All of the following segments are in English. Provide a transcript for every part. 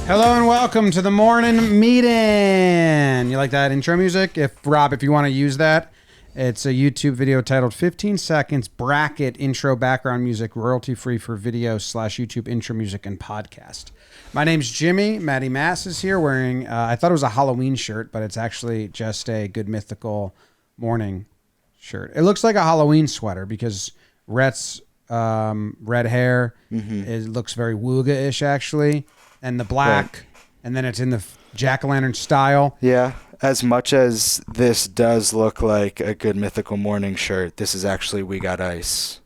Hello and welcome to the morning meeting. You like that intro music? If you want to use that, it's a YouTube video titled 15 seconds bracket intro background music, royalty free for video / YouTube intro music and podcast. My name's Jimmy. Matty Mass is here wearing, I thought it was a Halloween shirt, but it's actually just a Good Mythical morning shirt. It looks like a Halloween sweater because Rhett's red hair it looks very Wooga-ish actually. And the black, right. And then it's in the jack-o'-lantern style. Yeah, as much as this does look like a Good Mythical morning shirt, this is actually We Got Ice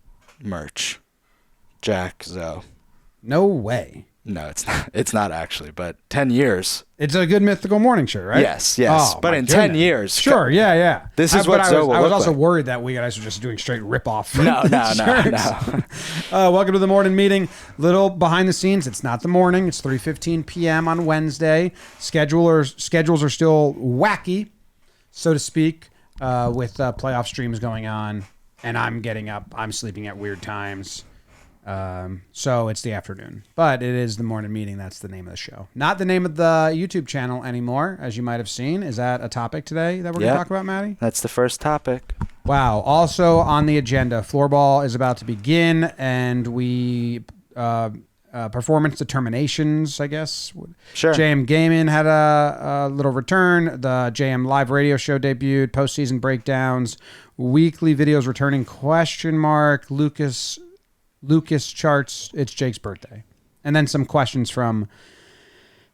merch. Jack Zoe. No way. No, it's not. It's not actually, but 10 years. It's a Good Mythical morning shirt, right? Yes. Oh, but in 10 years. Sure, yeah. This is what Zoe will look like. I was also worried that We Got Ice was just doing straight rip-off. No. Welcome to the morning meeting. Little behind the scenes. It's not the morning. It's 3:15 p.m. on Wednesday. Schedules are still wacky, so to speak, with playoff streams going on. And I'm getting up. I'm sleeping at weird times. So it's the afternoon, but it is the morning meeting. That's the name of the show, not the name of the YouTube channel anymore, as you might have seen. Is that a topic today that we're going to talk about, Matty? That's the first topic. Wow. Also on the agenda, Floorball is about to begin, and we performance determinations, I guess. Sure. JM Gamin had a little return. The JM live radio show debuted. Postseason breakdowns. Weekly videos returning? ? Lucas charts. It's Jake's birthday. And then some questions from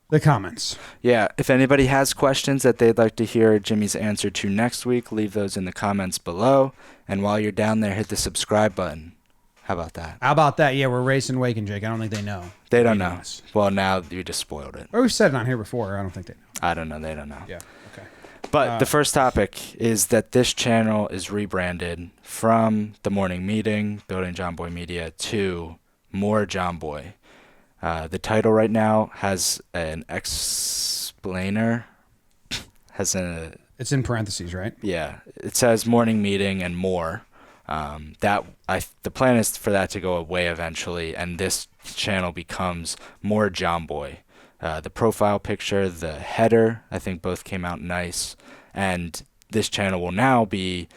the comments. Yeah, if anybody has questions that they'd like to hear Jimmy's answer to next week, leave those in the comments below. And while you're down there, hit the subscribe button. How about that? Yeah, we're racing Wake and Jake. I don't think they know. They don't know. Well, now you just spoiled it. Or we've said it on here before. I don't think they know. I don't know. They don't know. Yeah, okay. But the first topic is that this channel is rebranded from the morning meeting, building Jomboy Media, to more Jomboy. The title right now has an explainer. It's in parentheses, right? Yeah. It says morning meeting and more. The plan is for that to go away eventually, and this channel becomes more Jomboy. The profile picture, the header, I think both came out nice. And this channel will now be,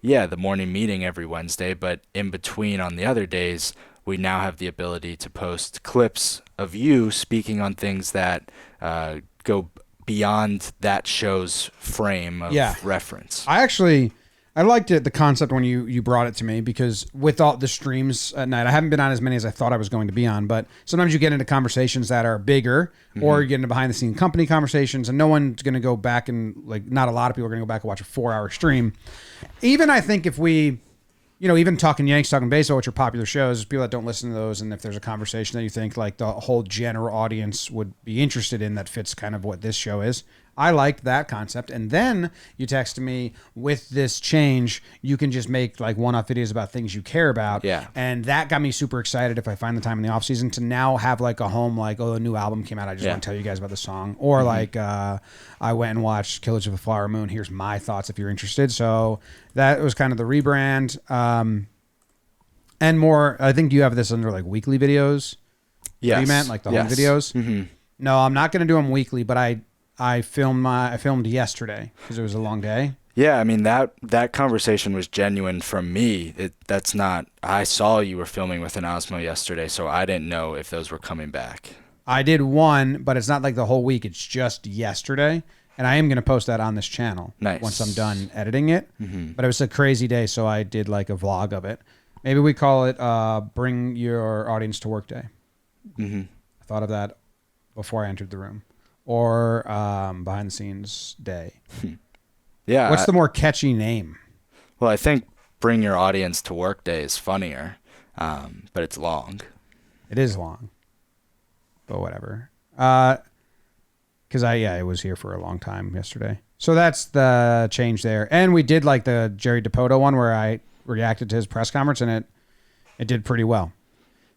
the morning meeting every Wednesday, but in between on the other days, we now have the ability to post clips of you speaking on things that go beyond that show's frame of reference. I liked it, the concept when you brought it to me, because with all the streams at night, I haven't been on as many as I thought I was going to be on, but sometimes you get into conversations that are bigger, or you get into behind the scene company conversations, and no one's going to go back and, not a lot of people are going to go back and watch a 4-hour stream. Even I think if we, even Talkin Yanks, Talkin Baseball, which are popular shows, people that don't listen to those, and if there's a conversation that you think the whole general audience would be interested in that fits kind of what this show is, I liked that concept. And then you texted me, with this change, you can just make one-off videos about things you care about. Yeah. And that got me super excited if I find the time in the offseason to now have a home, a new album came out. I just want to tell you guys about the song. Or I went and watched Killers of the Flower Moon. Here's my thoughts if you're interested. So that was kind of the rebrand. And more, I think you have this under weekly videos. Yes. You meant the home videos? Mm-hmm. No, I'm not going to do them weekly, but I filmed yesterday because it was a long day. Yeah, I mean, that conversation was genuine from me. I saw you were filming with an Osmo yesterday, so I didn't know if those were coming back. I did one, but it's not the whole week. It's just yesterday. And I am going to post that on this channel once I'm done editing it. Mm-hmm. But it was a crazy day, so I did a vlog of it. Maybe we call it Bring Your Audience to Work Day. Mm-hmm. I thought of that before I entered the room. Or behind the scenes day. Yeah. What's the more catchy name? Well, I think Bring Your Audience to Work Day is funnier, but it's long. It is long, but whatever. Because I was here for a long time yesterday. So that's the change there. And we did the Jerry DePoto one where I reacted to his press conference, and it did pretty well.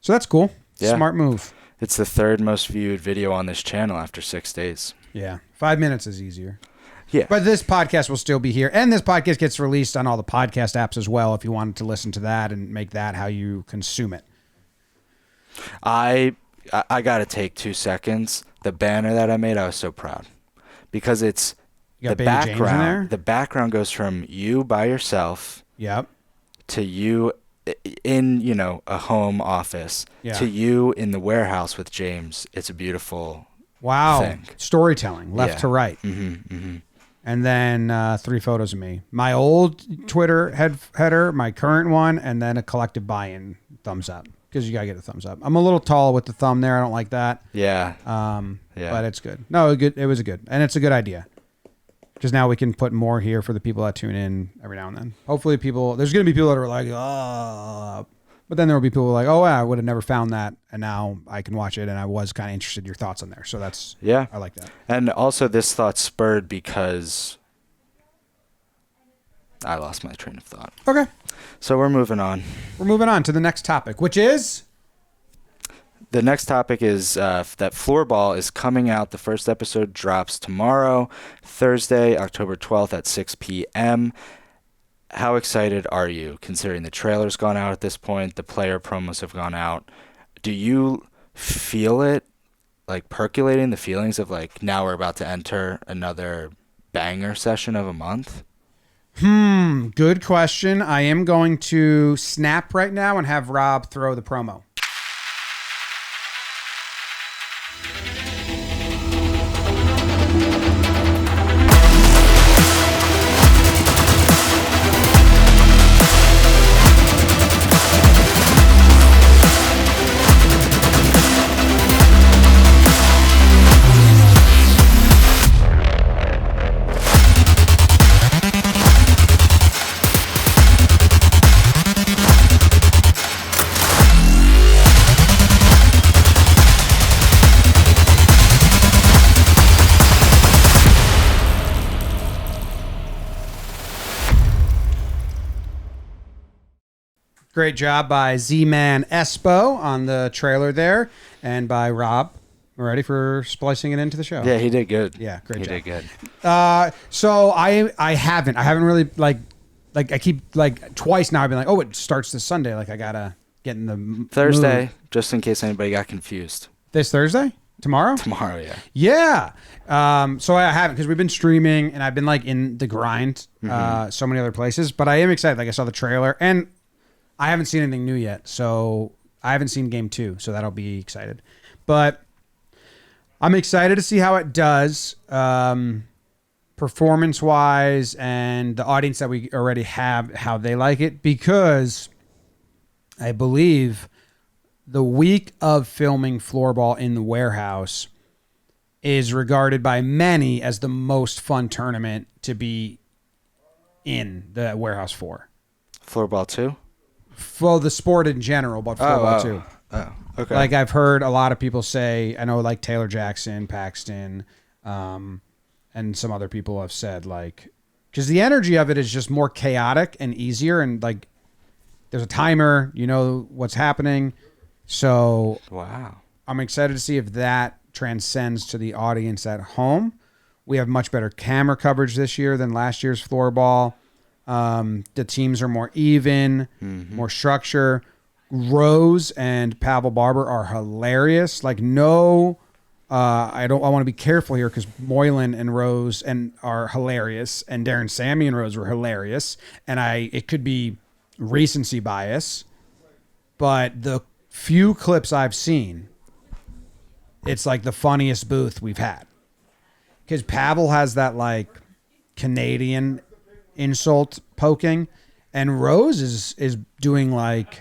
So that's cool. Yeah. Smart move. It's the third most viewed video on this channel after 6 days. Yeah. 5 minutes is easier. Yeah. But this podcast will still be here. And this podcast gets released on all the podcast apps as well if you wanted to listen to that and make that how you consume it. I got to take 2 seconds. the banner that I made, I was so proud because it's You the got Baby James in there? background. The background goes from you by yourself Yep. to you in, a home office Yeah. to you in the warehouse with James. It's a beautiful Wow. thing. Storytelling, left to right. And then 3 photos of me. My old Twitter header, my current one, and then a collective buy-in thumbs up. Because you got to get a thumbs up. I'm a little tall with the thumb there. I don't like that. Yeah. But it's good. No, it was good. And it's a good idea. Because now we can put more here for the people that tune in every now and then. Hopefully there's going to be people that are like, oh. But then there will be people like, oh, yeah, I would have never found that. And now I can watch it. And I was kind of interested in your thoughts on there. So I like that. And also this thought spurred because I lost my train of thought. Okay. So we're moving on. We're moving on to the next topic, which is? The next topic is that Floorball is coming out. The first episode drops tomorrow, Thursday, October 12th at 6 p.m. How excited are you, considering the trailer's gone out at this point, the player promos have gone out? Do you feel it, like, percolating, the feelings of, like, now we're about to enter another banger session of a month? Good question. I am going to snap right now and have Rob throw the promo. Great job by Z-Man Espo on the trailer there, and by Rob Moretti for splicing it into the show. Yeah, he did good. Yeah, great job. He did good. So I haven't really like I keep like twice now I've been like, oh, it starts this Sunday. Like I gotta get in the Thursday, mood. just in case anybody got confused. This Thursday? Tomorrow? Tomorrow, yeah. Yeah. So I haven't because we've been streaming and I've been like in the grind so many other places. But I am excited. Like I saw the trailer and I haven't seen anything new yet. So I haven't seen game 2. So that'll be excited. But I'm excited to see how it does performance-wise and the audience that we already have, how they like it. Because I believe the week of filming Floorball in the warehouse is regarded by many as the most fun tournament to be in the warehouse for. Floorball 2? For the sport in general, but Floorball 2. Oh, okay. Like I've heard a lot of people say, I know like Taylor Jackson, Paxton, and some other people have said like, because the energy of it is just more chaotic and easier, and like there's a timer, you know what's happening. So wow, I'm excited to see if that transcends to the audience at home. We have much better camera coverage this year than last year's Floorball. The teams are more even, more structure. Rose and Pavel Barber are hilarious. Like I want to be careful here because Moylan and Rose are hilarious, and Darren Sammy and Rose were hilarious. And it could be recency bias, but the few clips I've seen, it's like the funniest booth we've had. Because Pavel has that like Canadian insult poking, and Rose is doing like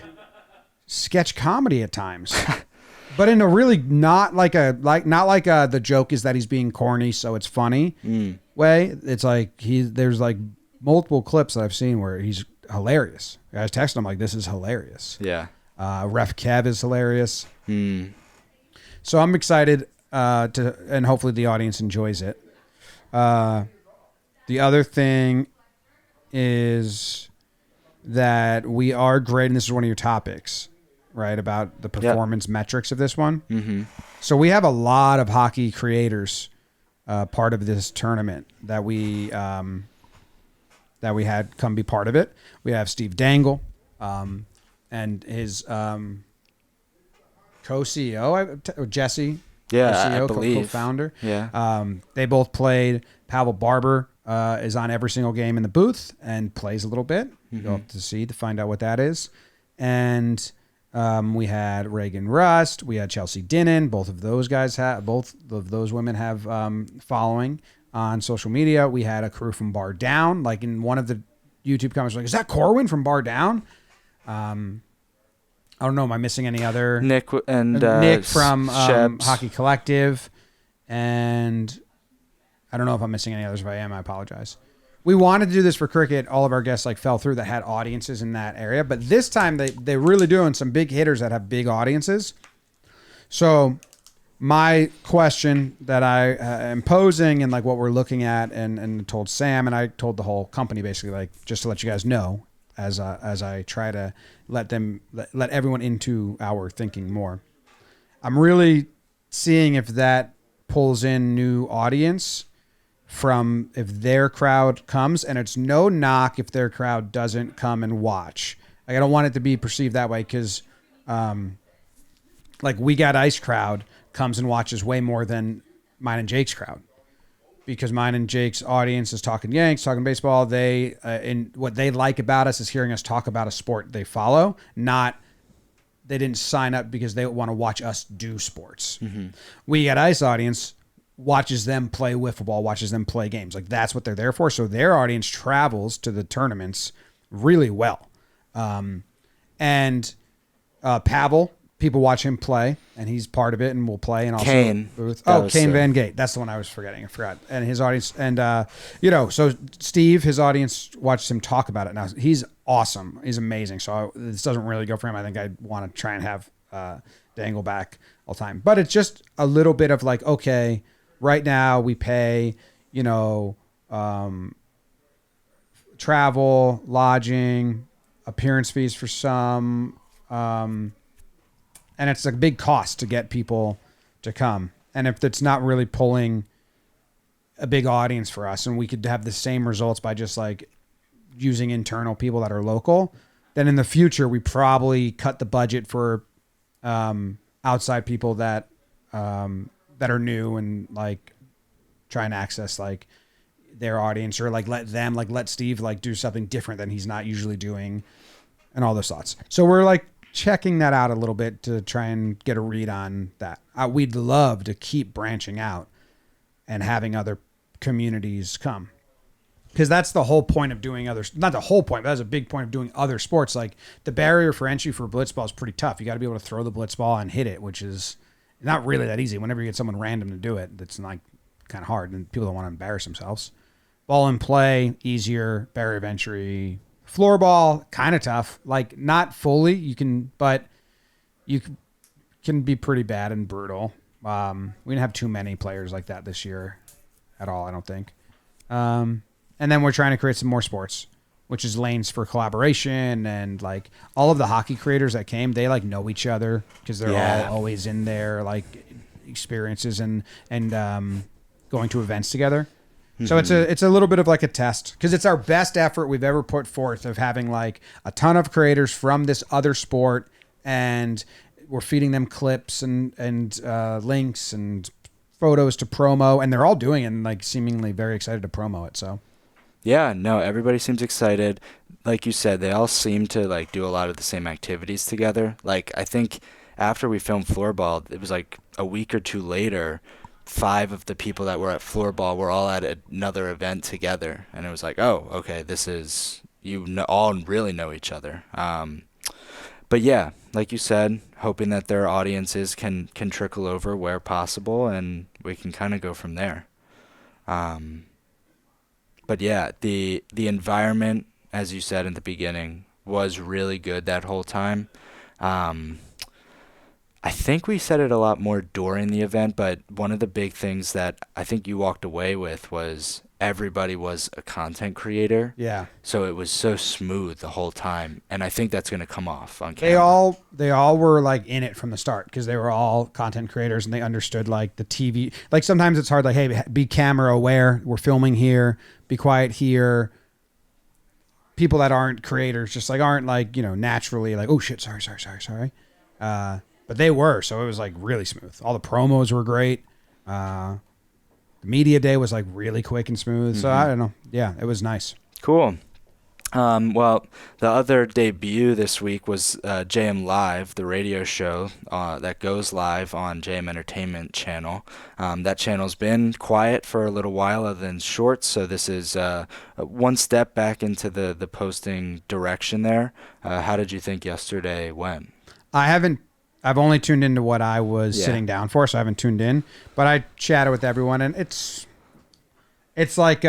sketch comedy at times, but in a really not like the joke is that he's being corny so it's funny way. It's like there's like multiple clips that I've seen where he's hilarious. I was texting him like, this is hilarious. Yeah. Ref Kev is hilarious. So I'm excited and hopefully the audience enjoys it. The other thing is that we are grading, this is one of your topics, right, about the performance metrics of this one. So we have a lot of hockey creators part of this tournament that we had come be part of it. We have Steve Dangle and his co-CEO, Jesse. Yeah, I believe. Co-founder. Yeah. They both played. Pavel Barber is on every single game in the booth and plays a little bit. You'll have to find out what that is. And we had Reagan Rust. We had Chelsea Dinnan. Both of those women have following on social media. We had a crew from Bar Down. Like in one of the YouTube comments, like, is that Corwin from Bar Down? I don't know. Am I missing any other? Nick from Hockey Collective. And I don't know if I'm missing any others. If I am, I apologize. We wanted to do this for cricket. All of our guests fell through that had audiences in that area. But this time they're really doing some big hitters that have big audiences. So my question that I am posing and like what we're looking at and told Sam and I told the whole company basically, like, just to let you guys know as I try to let everyone into our thinking more. I'm really seeing if that pulls in new audience from if their crowd comes, and it's no knock if their crowd doesn't come and watch. Like, I don't want it to be perceived that way because like We Got Ice crowd comes and watches way more than mine and Jake's crowd, because mine and Jake's audience is talking Yanks, talking baseball. They and what they like about us is hearing us talk about a sport they follow, not they didn't sign up because they want to watch us do sports. We Got Ice audience watches them play wiffle ball, watches them play games. Like, that's what they're there for. So their audience travels to the tournaments really well. And Pavel, people watch him play, and he's part of it and will play. And also Kane. Kane Van Gate. That's the one I was forgetting. I forgot. And his audience, and so Steve, his audience watched him talk about it. Now he's awesome. He's amazing. So this doesn't really go for him. I think I want to try and have Dangle back all the time. But it's just a little bit of like, okay, right now we pay, travel, lodging, appearance fees for some, and it's a big cost to get people to come. And if it's not really pulling a big audience for us, and we could have the same results by just like using internal people that are local, then in the future we probably cut the budget for outside people that are new and like try and access like their audience, or like let Steve like do something different than he's not usually doing, and all those thoughts. So we're like checking that out a little bit to try and get a read on that. We'd love to keep branching out and having other communities come, because that's the whole point of doing not the whole point, but that's a big point of doing other sports. Like, the barrier for entry for blitzball is pretty tough. You got to be able to throw the blitzball and hit it, which is not really that easy. Whenever you get someone random to do it, that's like kind of hard, and people don't want to embarrass themselves. Ball and play, easier. Barrier of entry. Floorball, kind of tough. Like, not fully. But you can be pretty bad and brutal. We didn't have too many players like that this year at all, I don't think. And then we're trying to create some more sports, which is lanes for collaboration, and like all of the hockey creators that came, they like know each other because they're all always in their like experiences and going to events together. So it's a little bit of like a test, because it's our best effort we've ever put forth of having like a ton of creators from this other sport, and we're feeding them clips and links and photos to promo, and they're all doing it and like seemingly very excited to promo it. So yeah, no, everybody seems excited. Like you said, they all seem to like do a lot of the same activities together. Like, I think after we filmed Floorball, it was like a week or two later, 5 of the people that were at Floorball were all at another event together, and it was like, oh, okay, this is all really know each other. But yeah, like you said, hoping that their audiences can trickle over where possible, and we can kind of go from there. But yeah, the environment, as you said in the beginning, was really good that whole time. I think we said it a lot more during the event, but one of the big things that I think you walked away with was everybody was a content creator. Yeah. So it was so smooth the whole time, and I think that's going to come off on camera. They all were like in it from the start, because they were all content creators, and they understood like the TV. Like, sometimes it's hard, like, hey, be camera aware. We're filming here. Be quiet here. People that aren't creators just like aren't like, naturally like, oh shit, sorry. but they were. So it was like really smooth. All the promos were great. The media day was like really quick and smooth. So I don't know. Yeah, it was nice. Cool. Well, the other debut this week was JM Live, the radio show that goes live on JM Entertainment Channel. That channel's been quiet for a little while other than shorts, so this is one step back into the posting direction there. How did you think yesterday went? I've only tuned into what I was sitting down for, so I haven't tuned in. But I chatted with everyone, and it's like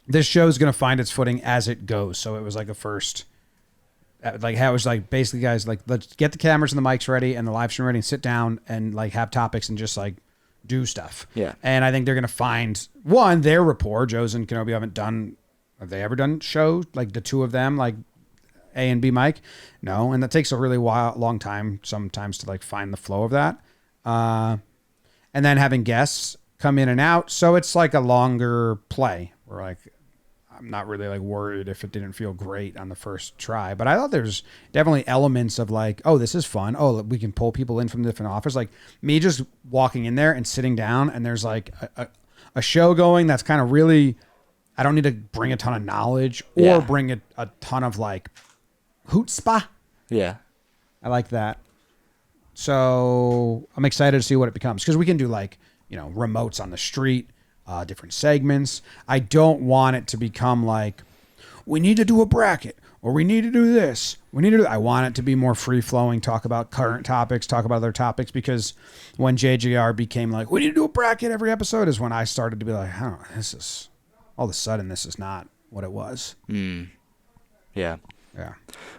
this show's going to find its footing as it goes. So it was like a first, like how it was like basically, guys, like let's get the cameras and the mics ready and the live stream ready and sit down and like have topics and just like do stuff. Yeah. And I think they're going to find their rapport. Joe's and Kenobi have they ever done shows like the two of them, like A and B mic? No. And that takes a really long time sometimes to like find the flow of that. And then having guests come in and out. So it's like a longer play. We're like, I'm not really like worried if it didn't feel great on the first try, but I thought there's definitely elements of like, oh, this is fun. Oh, we can pull people in from different offers. Like me just walking in there and sitting down and there's like a show going that's kind of really, I don't need to bring a ton of knowledge or bring a ton of like chutzpah. Yeah. I like that. So I'm excited to see what it becomes because we can do like, remotes on the street. Different segments. I don't want it to become like, we need to do a bracket or we need to do this. I want it to be more free flowing, talk about current topics, talk about other topics, because when JJR became like, we need to do a bracket every episode is when I started to be like, I don't know, this is not what it was. Yeah. Yeah.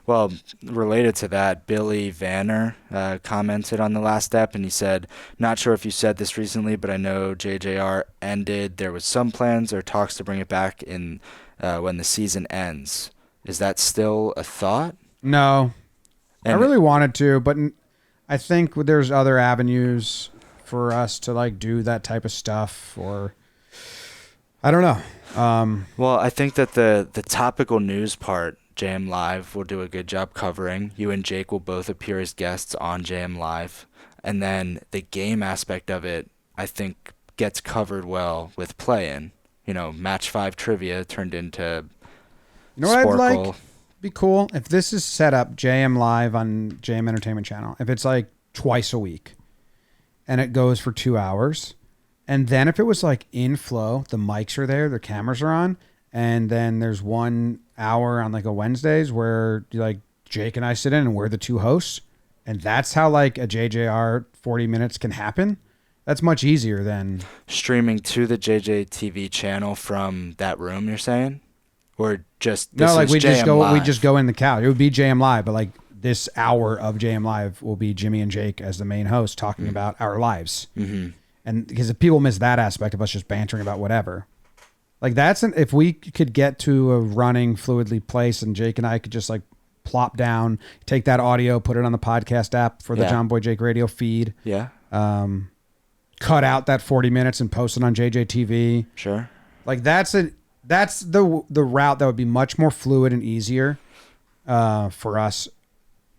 Well, related to that, Billy Vanner commented on the last step, and he said, not sure if you said this recently, but I know JJR ended. There was some plans or talks to bring it back in when the season ends. Is that still a thought? No. And I really wanted to, but I think there's other avenues for us to like do that type of stuff, or I don't know. Well, I think that the topical news part, JM Live will do a good job covering. You and Jake will both appear as guests on JM Live. And then the game aspect of it, I think, gets covered well with play-in. Match 5 trivia turned into what I'd Sporkle. like? Be cool if this is set up JM Live on JM Entertainment Channel. If it's like twice a week and it goes for 2 hours. And then if it was like in flow, the mics are there, the cameras are on. And then there's 1 hour on like a Wednesdays where like Jake and I sit in and we're the two hosts. And that's how like a JJR 40 minutes can happen. That's much easier than streaming to the JJ TV channel from that room, you're saying? Or just no, like we JM just go in the couch. It would be JM Live, but like this hour of JM Live will be Jimmy and Jake as the main host talking about our lives. And because if people miss that aspect of us just bantering about whatever. Like if we could get to a running fluidly place and Jake and I could just like plop down, take that audio, put it on the podcast app for the Jomboy Jake Radio feed. Yeah. Cut out that 40 minutes and post it on JJ TV. Sure. Like that's the route that would be much more fluid and easier for us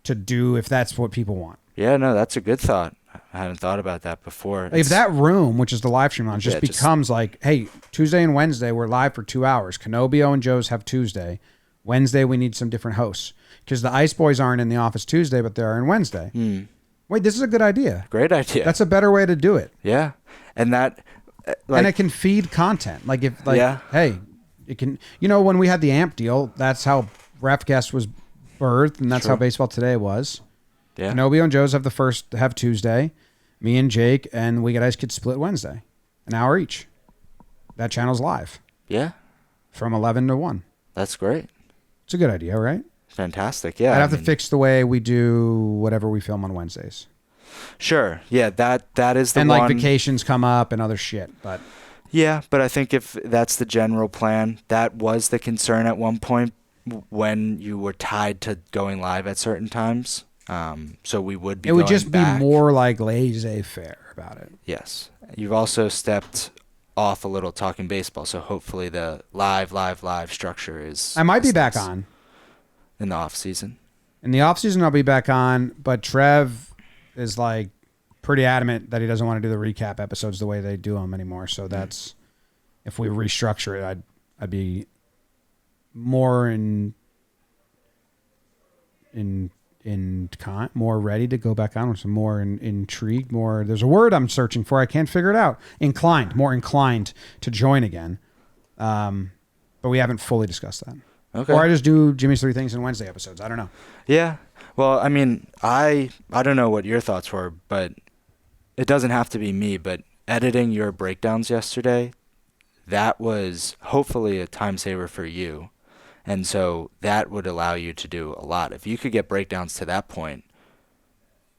to do if that's what people want. Yeah, no, that's a good thought. I hadn't thought about that before. If that room, which is the live stream lounge, just becomes like, hey, Tuesday and Wednesday, we're live for 2 hours. Kenobio and Joe's have Tuesday. Wednesday, we need some different hosts. Because the Ice Boys aren't in the office Tuesday, but they are in Wednesday. Wait, this is a good idea. Great idea. That's a better way to do it. Yeah. And that... and it can feed content. Like, hey, it can... when we had the AMP deal, that's how Refcast was birthed, and that's how Baseball Today was. Yeah. Kenobio and Joe's have Tuesday. Me and Jake and We Got Ice Kids split Wednesday. An hour each. That channel's live. Yeah. From 11 to 1. That's great. It's a good idea, right? Fantastic. Yeah. I'd have to fix the way we do whatever we film on Wednesdays. Sure. Yeah, that is the and one. like vacations come up and other shit, but yeah, but I think if that's the general plan, that was the concern at one point when you were tied to going live at certain times. So we would be. It would just back. be more like laissez-faire about it. Yes. You've also stepped off a little talking baseball, so hopefully the live structure is. I might be back on in the off season. In the off season, I'll be back on, but Trev is like pretty adamant that he doesn't want to do the recap episodes the way they do them anymore. So that's if we restructure it, I'd be more more ready to go back on with some more intrigued, more. There's a word I'm searching for. I can't figure it out. More inclined to join again. But we haven't fully discussed that. Okay. Or I just do Jimmy's 3 Things in Wednesday episodes. I don't know. Yeah. Well, I mean, I don't know what your thoughts were, but it doesn't have to be me, but editing your breakdowns yesterday, that was hopefully a time saver for you. And so that would allow you to do a lot. If you could get breakdowns to that point,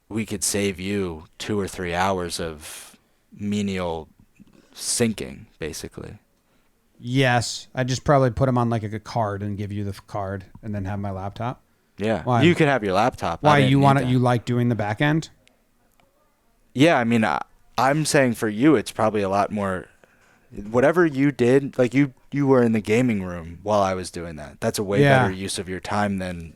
we could save you 2 or 3 hours of menial syncing, basically. Yes. I'd just probably put them on like a card and give you the card and then have my laptop. Yeah. Why? You could have your laptop. Why you want it? You like doing the back end? Yeah. I mean, I'm saying for you, it's probably a lot more. Whatever you did, like you were in the gaming room while I was doing that. That's a way better use of your time than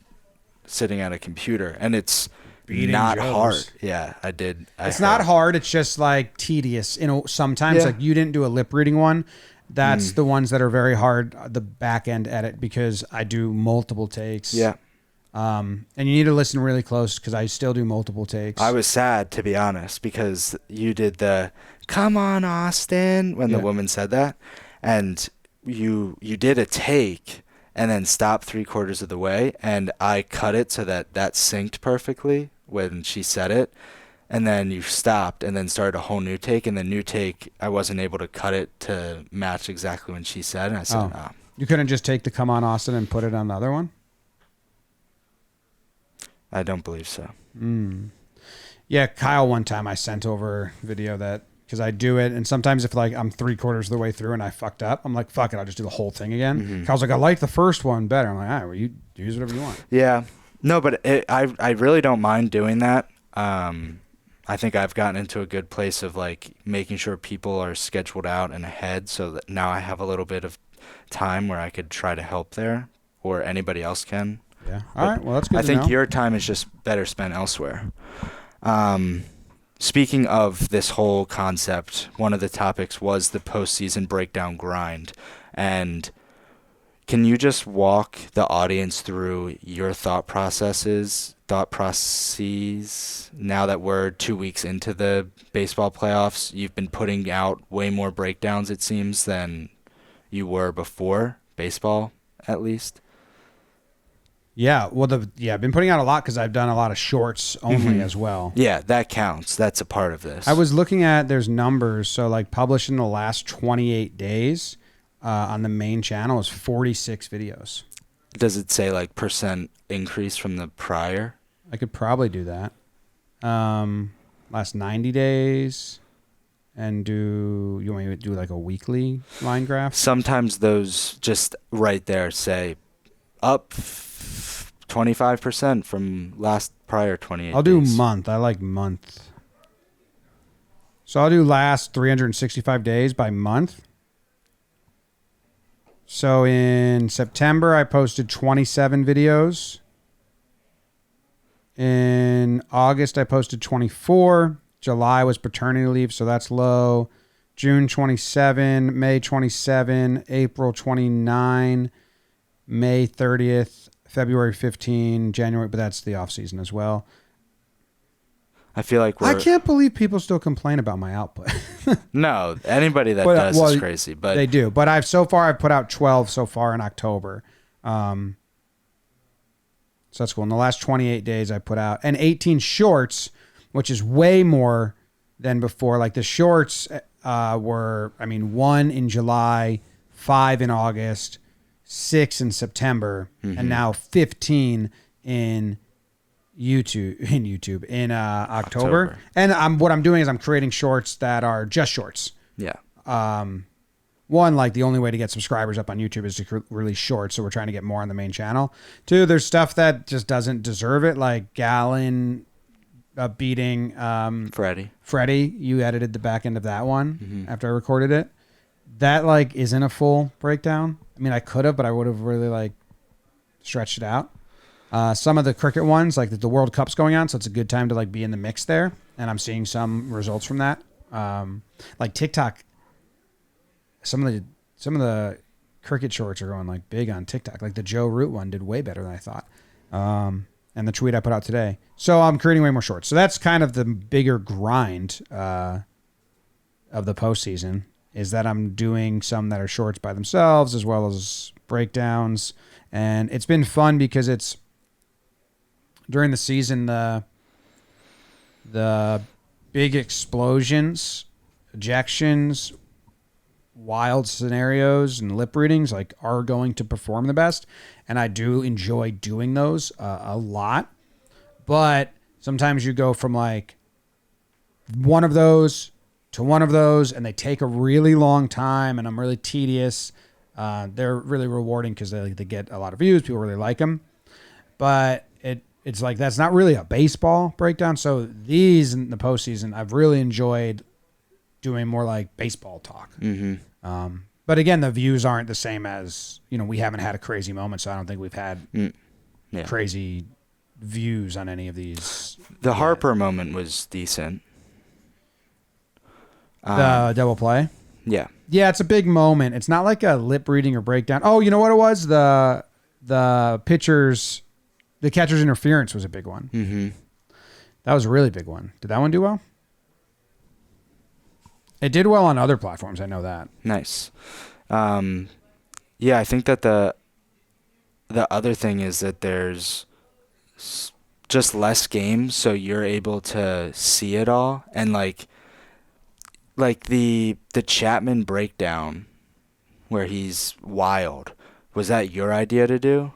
sitting at a computer. And it's not hard. Yeah, I did. It's not hard. It's just like tedious. Sometimes like you didn't do a lip reading one. That's the ones that are very hard, the back end edit, because I do multiple takes. Yeah. And you need to listen really close because I still do multiple takes. I was sad, to be honest, because you did the "Come on, Austin" when the woman said that, and you did a take and then stopped 3/4 of the way, and I cut it so that synced perfectly when she said it, and then you stopped and then started a whole new take, and the new take I wasn't able to cut it to match exactly when she said, and I said, "Oh." You couldn't just take the "Come on, Austin" and put it on the other one? I don't believe so. Yeah, Kyle, one time I sent over video that, because I do it, and sometimes if like I'm 3/4 of the way through and I fucked up, I'm like, fuck it, I'll just do the whole thing again. Kyle's like, I like the first one better. I'm like, all right, well, you use whatever you want. Yeah. No, but I really don't mind doing that. I think I've gotten into a good place of like making sure people are scheduled out and ahead, so that now I have a little bit of time where I could try to help there, or anybody else can. Yeah. All right. Well, that's good. I think your time is just better spent elsewhere. Speaking of this whole concept, one of the topics was the postseason breakdown grind. And can you just walk the audience through your thought processes now that we're 2 weeks into the baseball playoffs? You've been putting out way more breakdowns, it seems, than you were before baseball, at least. Yeah, well, I've been putting out a lot because I've done a lot of shorts only as well. Yeah, that counts. That's a part of this. I was looking at, there's numbers, so like published in the last 28 days on the main channel is 46 videos. Does it say like % increase from the prior? I could probably do that. Last 90 days, and you want me to do like a weekly line graph? Sometimes those just right there say up 25% from last prior 28 I'll do days. month. I like month. So I'll do last 365 days by month. So in September, I posted 27 videos. In August, I posted 24. July was paternity leave, so that's low. June 27, May 27, April 29, May 30th, February 15, January, but that's the offseason as well. I feel like I can't believe people still complain about my output. No, anybody that does is crazy. But they do. But I've put out 12 so far in October. So that's cool. In the last 28 days, I put out, and 18 shorts, which is way more than before. Like the shorts were, 1 in July, 5 in August, 6 in September, and now 15 in YouTube in October. And what I'm doing is I'm creating shorts that are just shorts. Yeah. One, like the only way to get subscribers up on YouTube is to release shorts, so we're trying to get more on the main channel. Two, there's stuff that just doesn't deserve it, like Gallon beating Freddie. You edited the back end of that one after I recorded it. That like isn't a full breakdown. I mean, I could have, but I would have really like stretched it out. Some of the cricket ones, like the World Cup's going on, so it's a good time to like be in the mix there. And I'm seeing some results from that. Like TikTok, some of the cricket shorts are going like big on TikTok. Like the Joe Root one did way better than I thought. And the tweet I put out today. So I'm creating way more shorts. So that's kind of the bigger grind of the postseason, is that I'm doing some that are shorts by themselves as well as breakdowns. And it's been fun because it's during the season, the big explosions, ejections, wild scenarios, and lip readings like are going to perform the best. And I do enjoy doing those a lot. But sometimes you go from like one of those to one of those, and they take a really long time, and I'm really tedious. They're really rewarding because they get a lot of views. People really like them. But it's like that's not really a baseball breakdown. So these in the postseason, I've really enjoyed doing more like baseball talk. Mm-hmm. But again, the views aren't the same as, we haven't had a crazy moment, so I don't think we've had crazy views on any of these. The Harper moment was decent. The double play? Yeah. Yeah, it's a big moment. It's not like a lip reading or breakdown. Oh, you know what it was? The catcher's interference was a big one. Mm-hmm. That was a really big one. Did that one do well? It did well on other platforms. I know that. Nice. Yeah, I think that the other thing is that there's just less games, so you're able to see it all. And like the Chapman breakdown where he's wild, was that your idea to do?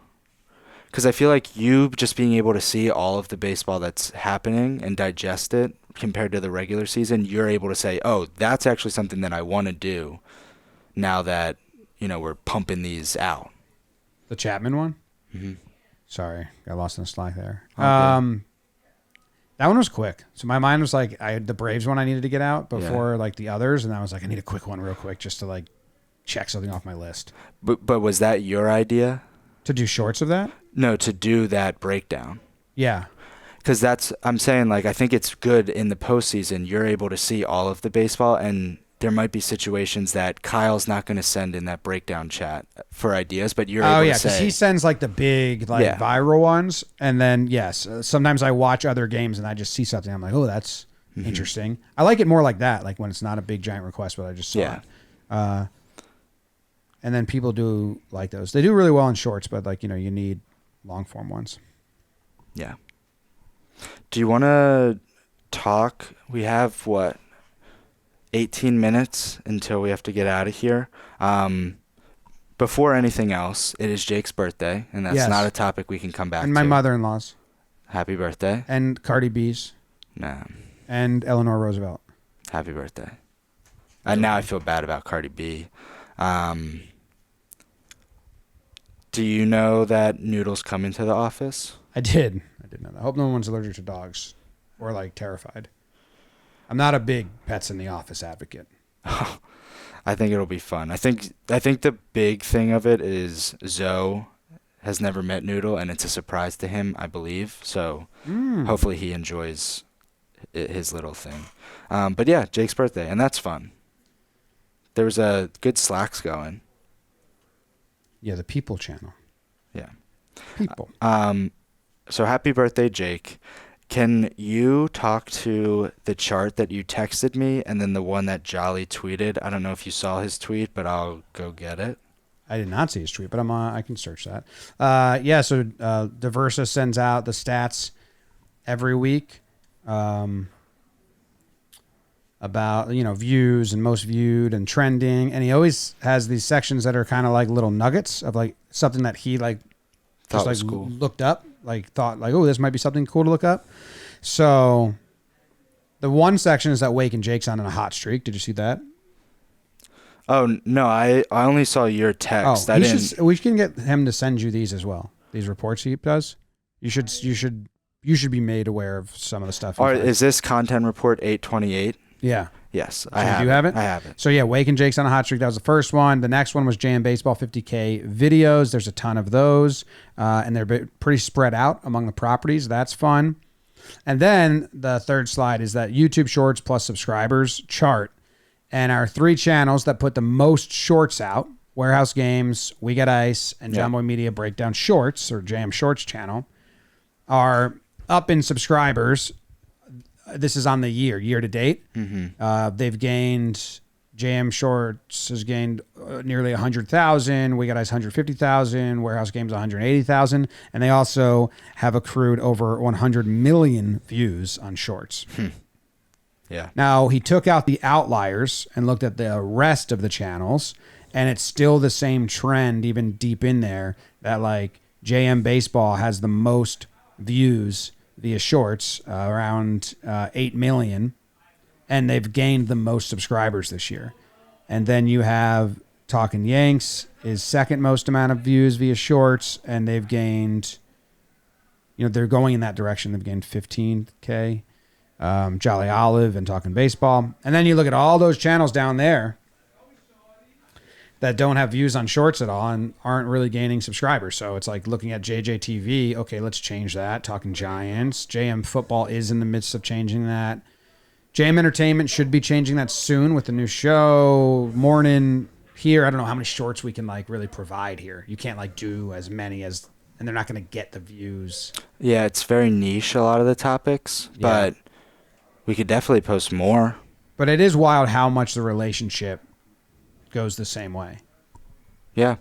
Because I feel like you just being able to see all of the baseball that's happening and digest it compared to the regular season, you're able to say, oh, that's actually something that I want to do now that, we're pumping these out. The Chapman one? Mm-hmm. Sorry, got lost in the slack there. Okay. That one was quick. So my mind was like, I had the Braves one I needed to get out before like the others, and I was like, I need a quick one real quick just to like check something off my list. But was that your idea? To do shorts of that? No, to do that breakdown. Yeah. Because I'm saying, like, I think it's good in the postseason. You're able to see all of the baseball, and there might be situations that Kyle's not going to send in that breakdown chat for ideas, but you're able to say. Oh, yeah, because he sends, like, the big, viral ones. And then, yes, sometimes I watch other games, and I just see something. I'm like, oh, that's interesting. I like it more like that, like when it's not a big, giant request, but I just saw it. And then people do like those. They do really well in shorts, but, like, you need long-form ones. Yeah. Do you want to talk? We have, 18 minutes until we have to get out of here. Before anything else, it is Jake's birthday, and that's not a topic we can come back to. And my mother-in-law's. Happy birthday. And Cardi B's. Nah. And Eleanor Roosevelt. Happy birthday. And now I feel bad about Cardi B. Do you know that Noodle's coming to the office? I did know that. I hope no one's allergic to dogs or like terrified. I'm not a big pets in the office advocate. I think it'll be fun. I think the big thing of it is Zoe has never met Noodle, and it's a surprise to him, I believe. So hopefully he enjoys his little thing. But yeah, Jake's birthday, and that's fun. There was a good Slacks going. Yeah, the People channel. Yeah. People. So happy birthday, Jake. Can you talk to the chart that you texted me and then the one that Jolly tweeted? I don't know if you saw his tweet, but I'll go get it. I did not see his tweet, but I can search that. So Diversa sends out the stats every week about, views and most viewed and trending. And he always has these sections that are kind of like little nuggets of like something that he like just like cool. Looked up, like thought like, oh, this might be something cool to look up. So the one section is that Wake and Jake's on a hot streak. Did you see that? Oh, no, I only saw your text. We can get him to send you these as well. These reports he does. You should be made aware of some of the stuff. Is this content report 828? Yeah. Yes, I have. Do you have it? I have it. So yeah, Wake and Jake's on a hot streak. That was the first one. The next one was JM Baseball 50K videos. There's a ton of those, and they're pretty spread out among the properties. That's fun. And then the third slide is that YouTube Shorts plus subscribers chart, and our 3 channels that put the most shorts out: Warehouse Games, We Got Ice, and Jomboy Media Breakdown Shorts, or JM Shorts channel, are up in subscribers. This is on the year to date. They've gained, JM Shorts has gained nearly 100,000. We Got Ice 150,000. Warehouse Games 180,000. And they also have accrued over 100 million views on Shorts. Yeah. Now, he took out the outliers and looked at the rest of the channels, and it's still the same trend, even deep in there, that like JM Baseball has the most views via Shorts, around 8 million, and they've gained the most subscribers this year. And then you have Talkin Yanks is second most amount of views via Shorts, and they've gained, they're going in that direction. They've gained 15K. Jolly Olive and Talkin Baseball. And then you look at all those channels down there that don't have views on Shorts at all and aren't really gaining subscribers. So it's like looking at JJTV. Okay, let's change that. Talking Giants. JM Football is in the midst of changing that. JM Entertainment should be changing that soon with the new show. Mornin here. I don't know how many shorts we can like really provide here. You can't like do as many as, and they're not going to get the views. Yeah, it's very niche, a lot of the topics, but we could definitely post more. But it is wild how much the relationship goes the same way. Yeah.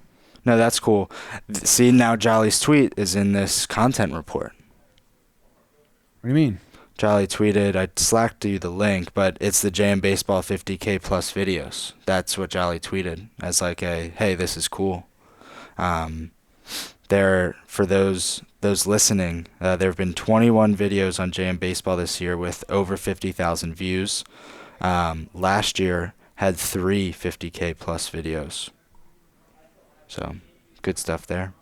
No, that's cool. See, now Jolly's tweet is in this content report. What do you mean? Jolly tweeted, I slacked you the link, but it's the JM Baseball 50K plus videos. That's what Jolly tweeted as like a, hey, this is cool. There, for those listening, there have been 21 videos on JM Baseball this year with over 50,000 views. Last year had 3 50K plus videos. So, good stuff there.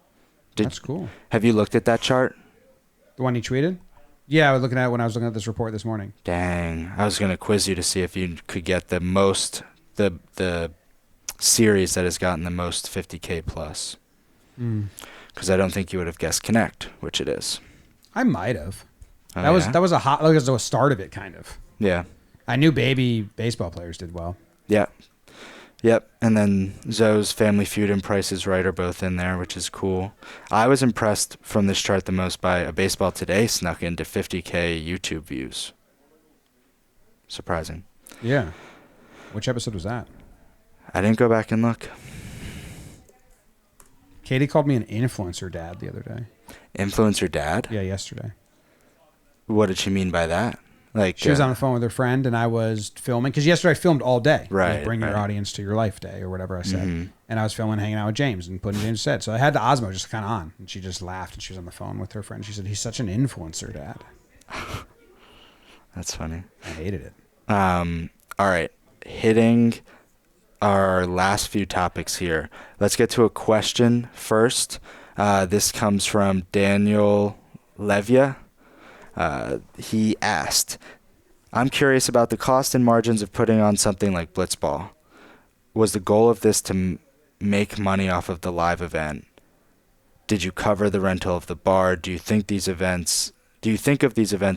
That's cool. Have you looked at that chart? The one he tweeted? Yeah, I was looking at it when I was looking at this report this morning. Dang. I was going to quiz you to see if you could get the most, the series that has gotten the most 50K plus. Because I don't think you would have guessed Connect, which it is. I might have. Oh, that was a start of it, kind of. Yeah. I knew baby baseball players did well. Yeah. Yep. And then Zoe's Family Feud and Price is Right are both in there, which is cool. I was impressed from this chart the most by a Baseball Today snuck into 50K YouTube views. Surprising. Yeah. Which episode was that? I didn't go back and look. Katie called me an influencer dad the other day. Influencer dad? Yeah, yesterday. What did she mean by that? Like she was on the phone with her friend, and I was filming because yesterday I filmed all day. Right. Like bring your audience to your life day, or whatever I said. And I was filming, hanging out with James and putting James' said. So I had the Osmo just kind of on, and she just laughed, and she was on the phone with her friend. She said, "He's such an influencer, Dad." That's funny. I hated it. All right, hitting our last few topics here. Let's get to a question first. This comes from Daniel Levia. He asked, I'm curious about the cost and margins of putting on something like Blitzball. Was the goal of this to make money off of the live event? Did you cover the rental of the bar? Do you think of these events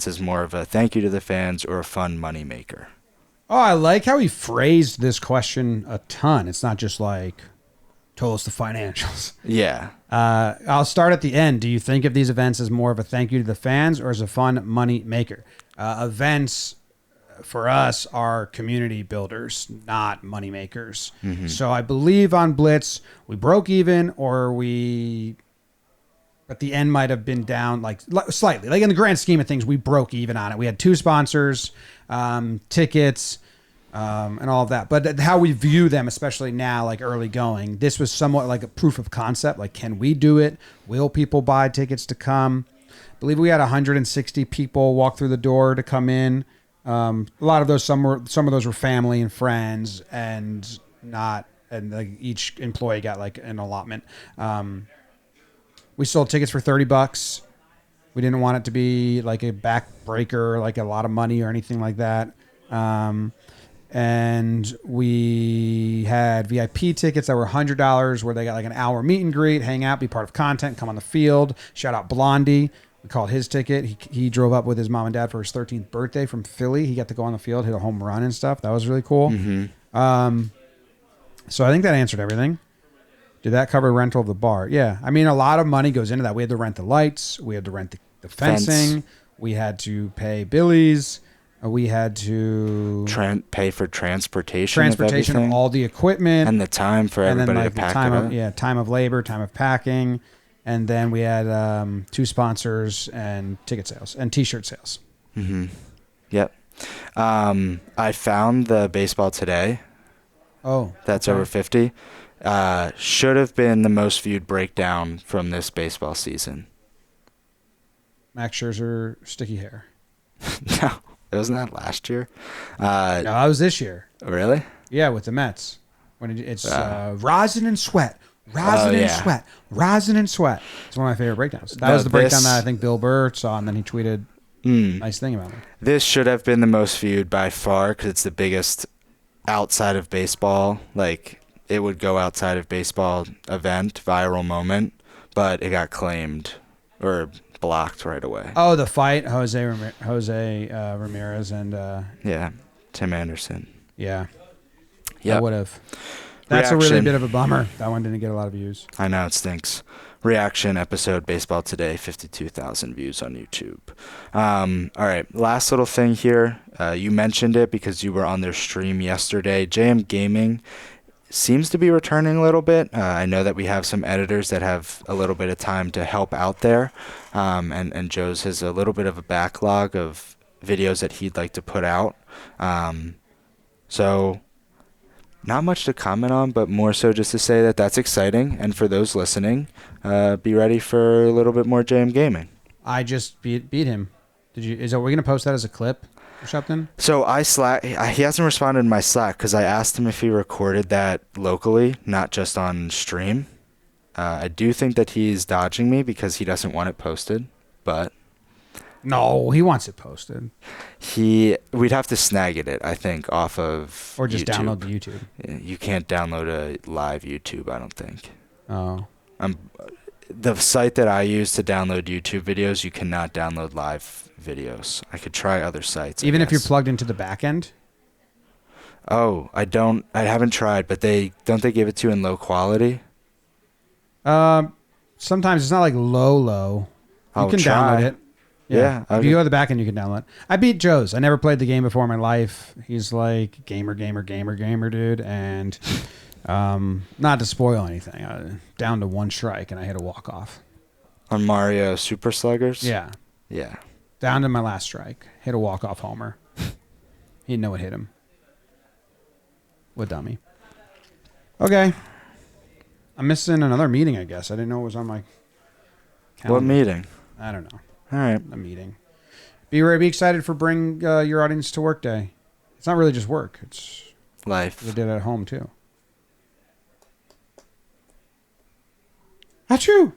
as more of a thank you to the fans or a fun money maker? Oh, I like how he phrased this question a ton. It's not just like, told us the financials. Yeah. I'll start at the end. Do you think of these events as more of a thank you to the fans or as a fun money maker? Events for us are community builders, not money makers. So I believe on Blitz, we broke even, or we at the end might have been down like slightly. Like in the grand scheme of things, we broke even on it. We had 2 sponsors, tickets, and all of that. But how we view them, especially now, like early going, this was somewhat like a proof of concept. Like, can we do it? Will people buy tickets to come? I believe we had 160 people walk through the door to come in. A lot of those, some of those were family and friends, and like each employee got like an allotment. We sold tickets for $30. We didn't want it to be like a backbreaker, like a lot of money or anything like that. And we had VIP tickets that were $100 where they got like an hour meet and greet, hang out, be part of content, come on the field. Shout out Blondie. We called his ticket. He drove up with his mom and dad for his 13th birthday from Philly. He got to go on the field, hit a home run and stuff. That was really cool. Mm-hmm. So I think that answered everything. Did that cover rental of the bar? Yeah. I mean, a lot of money goes into that. We had to rent the lights. We had to rent the fencing. We had to pay Billy's. We had to pay for transportation of all the equipment. And the time for everybody to pack it up. Yeah, time of labor, time of packing. And then we had 2 sponsors and ticket sales and T-shirt sales. Mm-hmm. Yep. I found the baseball today. Oh. That's over 50. Should have been the most viewed breakdown from this baseball season. Max Scherzer, sticky hair. No. Wasn't that last year? No, that was this year. Really? Yeah, with the Mets. When it's rosin and sweat. Rosin and sweat. Rosin and sweat. It's one of my favorite breakdowns. That was the breakdown that I think Bill Burr saw, and then he tweeted a nice thing about it. This should have been the most viewed by far because it's the biggest outside of baseball. Like, it would go outside of baseball event, viral moment, but it got claimed or blocked right away. Oh, the fight, Jose Ramirez and Tim Anderson. Yeah, yeah, I would have. That's a really bit of a bummer. That one didn't get a lot of views. I know, it stinks. Reaction episode Baseball Today, 52,000 views on YouTube. All right, last little thing here. You mentioned it because you were on their stream yesterday. JM Gaming seems to be returning a little bit. I know that we have some editors that have a little bit of time to help out there. And Joe's has a little bit of a backlog of videos that he'd like to put out. So not much to comment on, but more so just to say that that's exciting. And for those listening, be ready for a little bit more JM Gaming. I just beat him. Are we going to post that as a clip or something? So he hasn't responded in my Slack because I asked him if he recorded that locally, not just on stream. I do think that he's dodging me because he doesn't want it posted, but no, he wants it posted. We'd have to snag it, I think, off of or just YouTube. download the YouTube. You can't download a live YouTube, I don't think. Oh. The site that I use to download YouTube videos, you cannot download live videos. I could try other sites. Even if you're plugged into the back end? Oh, I haven't tried, but they give it to you in low quality? Sometimes it's not like low. You can download it. Yeah. If you go to the back end, you can download it. I beat Joe's. I never played the game before in my life. He's like gamer, dude. And not to spoil anything, down to 1 strike, and I hit a walk-off. On Mario Super Sluggers? Yeah. Yeah. Down to my last strike. Hit a walk-off homer. He didn't know what hit him. What dummy. Okay. I'm missing another meeting, I guess. I didn't know it was on my calendar. What meeting? I don't know. All right. A meeting. Be excited for Bring Your Audience to Work Day. It's not really just work. It's life. We did it at home, too. Achoo!